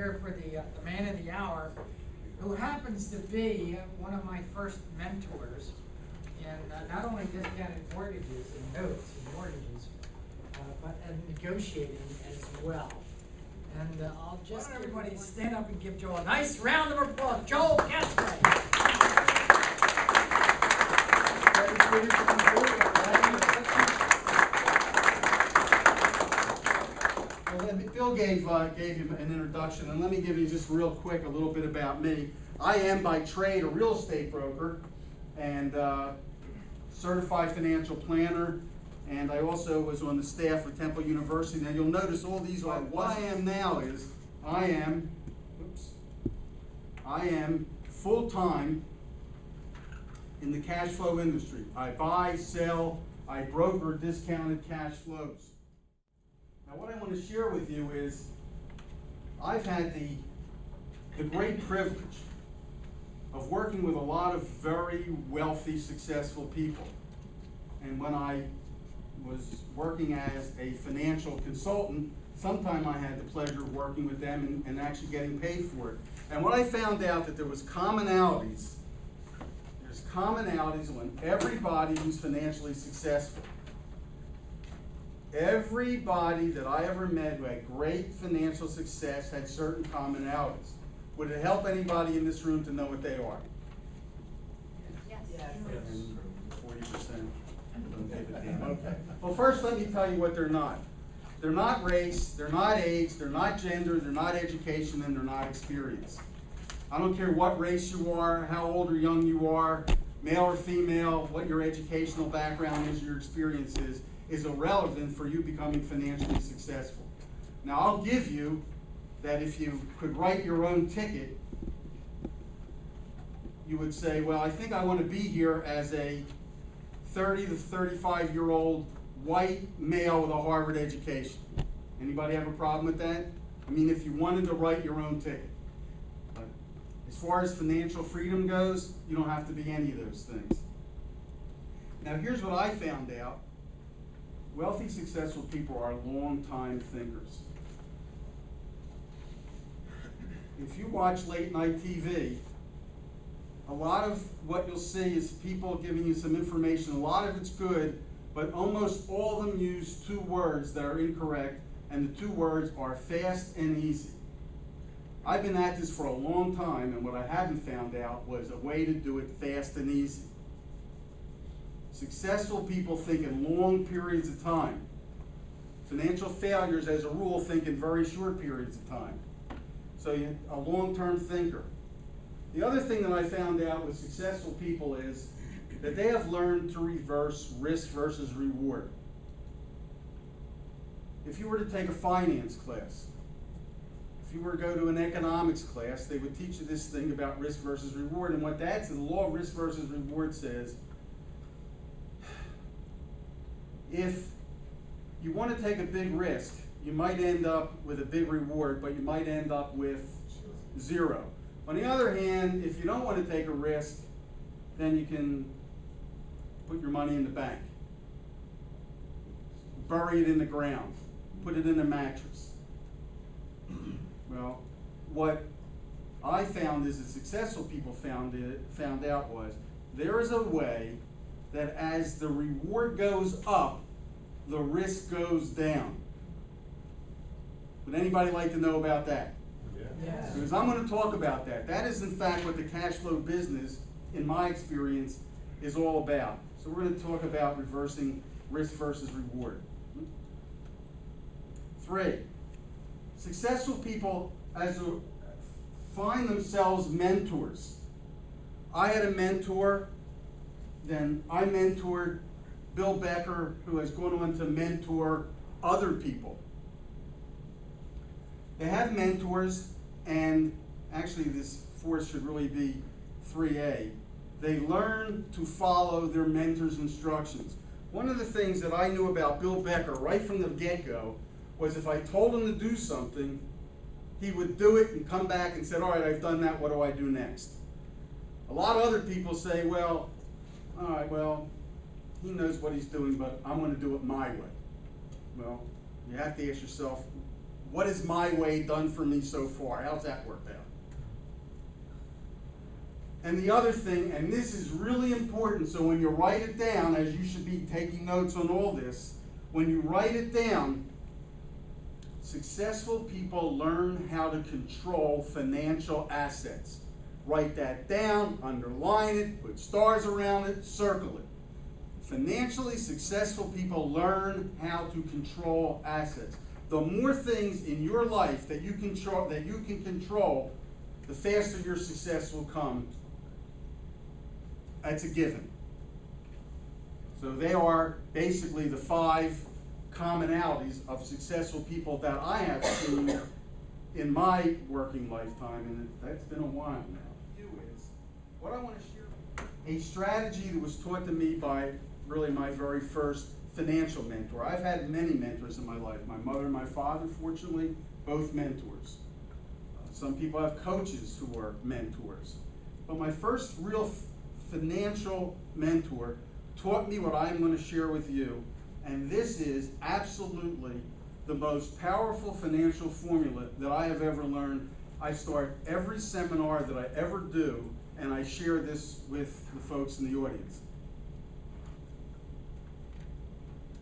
here for the man of the hour, who happens to be one of my first mentors in not only discounted mortgages and notes and mortgages, but in negotiating as well. And I'll just want everybody to stand up and give Joel a nice round of applause. Joel Casway. Bill gave you an introduction, and let me give you just real quick a little bit about me. I am by trade a real estate broker and certified financial planner, and I also was on the staff for Temple University. Now you'll notice all these are, what I am now is, I am full-time in the cash flow industry. I buy, sell, I broker discounted cash flows. Now what I want to share with you is I've had the great privilege of working with a lot of very wealthy, successful people. And when I was working as a financial consultant, sometime I had the pleasure of working with them and actually getting paid for it. And what I found out that there was commonalities. There's commonalities when everybody who's financially successful. Everybody that I ever met who had great financial success had certain commonalities. Would it help anybody in this room to know what they are? Yes. And 40% don't give a damn. Okay. Well, first let me tell you what they're not. They're not race, they're not age, they're not gender, they're not education, and they're not experience. I don't care what race you are, how old or young you are, male or female, what your educational background is, your experience is irrelevant for you becoming financially successful. Now, I'll give you that if you could write your own ticket, you would say, well, I think I want to be here as a 30 to 35-year-old white male with a Harvard education. Anybody have a problem with that? I mean, if you wanted to write your own ticket. But as far as financial freedom goes, you don't have to be any of those things. Now, here's what I found out. Wealthy, successful people are long-time thinkers. If you watch late night TV, a lot of what you'll see is people giving you some information. A lot of it's good, but almost all of them use two words that are incorrect, and the two words are fast and easy. I've been at this for a long time, and what I haven't found out was a way to do it fast and easy. Successful people think in long periods of time. Financial failures, as a rule, think in very short periods of time. So you're a long-term thinker. The other thing that I found out with successful people is that they have learned to reverse risk versus reward. If you were to take a finance class, if you were to go to an economics class, they would teach you this thing about risk versus reward. And what that's, the law of risk versus reward says, if you want to take a big risk, you might end up with a big reward, but you might end up with zero. On the other hand, if you don't want to take a risk, then you can put your money in the bank, bury it in the ground, put it in a mattress. Well, what I found is that successful people found out was there is a way that as the reward goes up, the risk goes down. Would anybody like to know about that? Yes. Because I'm going to talk about that. That is in fact what the cash flow business, in my experience, is all about. So we're going to talk about reversing risk versus reward. 3, successful people find themselves mentors. I had a mentor, then I mentored Bill Becker, who has gone on to mentor other people. They have mentors, and actually this 4 should really be 3A. They learn to follow their mentor's instructions. One of the things that I knew about Bill Becker right from the get-go was if I told him to do something, he would do it and come back and said, all right, I've done that, what do I do next? A lot of other people say, well, all right, well, he knows what he's doing, but I'm going to do it my way. Well, you have to ask yourself, what has my way done for me so far? How's that worked out? And the other thing, and this is really important, so when you write it down, as you should be taking notes on all this, when you write it down, successful people learn how to control financial assets. Write that down, underline it, put stars around it, circle it. Financially successful people learn how to control assets. The more things in your life that you can control, the faster your success will come. That's a given. So they are basically the 5 commonalities of successful people that I have seen in my working lifetime, and that's been a while now. What I want to share, a strategy that was taught to me by really my very first financial mentor. I've had many mentors in my life. My mother and my father, fortunately, both mentors. Some people have coaches who are mentors. But my first real financial mentor taught me what I'm going to share with you, and this is absolutely the most powerful financial formula that I have ever learned. I start every seminar that I ever do, and I share this with the folks in the audience.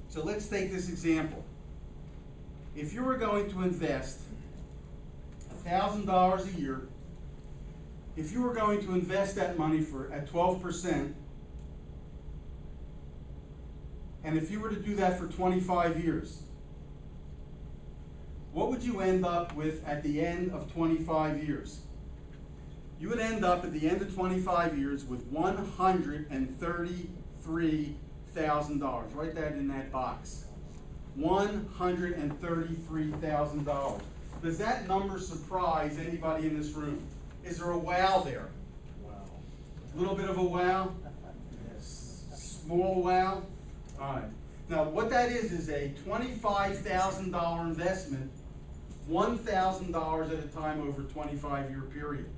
So let's take this example. If you were going to invest $1,000 a year, if you were going to invest that money at 12%, and if you were to do that for 25 years, what would you end up with at the end of 25 years? You would end up at the end of 25 years with $133,000. Write that in that box. $133,000. Does that number surprise anybody in this room? Is there a wow there? Wow. A little bit of a wow? Yes. Small wow? All right. Now, what that is a $25,000 investment, $1,000 at a time over a 25-year period.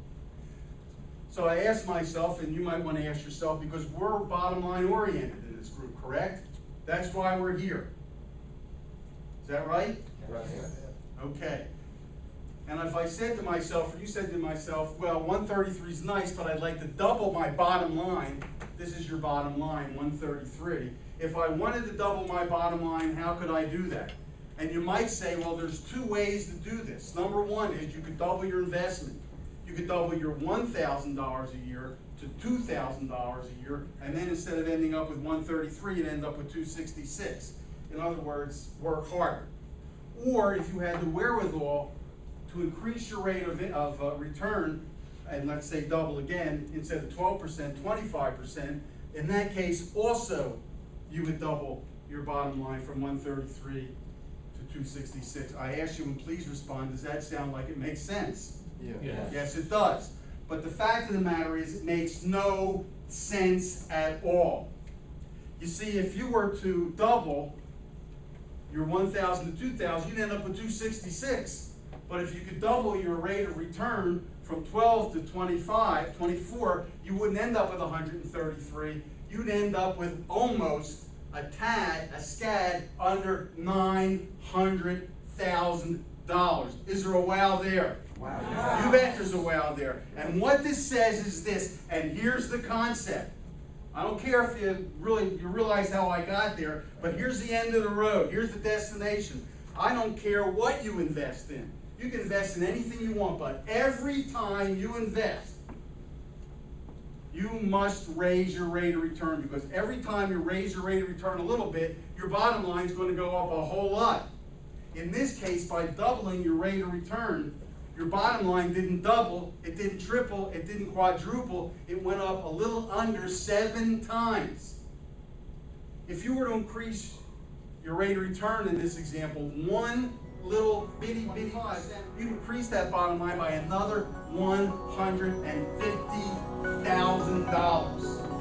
So I asked myself, and you might want to ask yourself, because we're bottom line oriented in this group, correct? That's why we're here. Is that right? Yes. Okay. And if I said to myself, or you said to myself, well, 133 is nice, but I'd like to double my bottom line. This is your bottom line, 133. If I wanted to double my bottom line, how could I do that? And you might say, well, there's 2 ways to do this. Number one is you could double your investment. You could double your $1,000 a year to $2,000 a year, and then instead of ending up with 133, you'd end up with 266. In other words, work harder. Or if you had the wherewithal to increase your rate of return, and let's say double again, instead of 12%, 25%, in that case also you would double your bottom line from 133 to 266. I ask you, and please respond, does that sound like it makes sense? Yeah. Yes, it does. But the fact of the matter is, it makes no sense at all. You see, if you were to double your 1,000 to 2,000, you'd end up with 266. But if you could double your rate of return from 12 to 24, you wouldn't end up with 133. You'd end up with almost a scad under $900,000. Is there a wow there? Wow. You bet there's a wow there. And what this says is this, and here's the concept. I don't care if you realize how I got there, but here's the end of the road. Here's the destination. I don't care what you invest in. You can invest in anything you want, but every time you invest, you must raise your rate of return, because every time you raise your rate of return a little bit, your bottom line is going to go up a whole lot. In this case, by doubling your rate of return, your bottom line didn't double, it didn't triple, it didn't quadruple, it went up a little under 7 times. If you were to increase your rate of return in this example, one little bitty %, you increase that bottom line by another $150,000.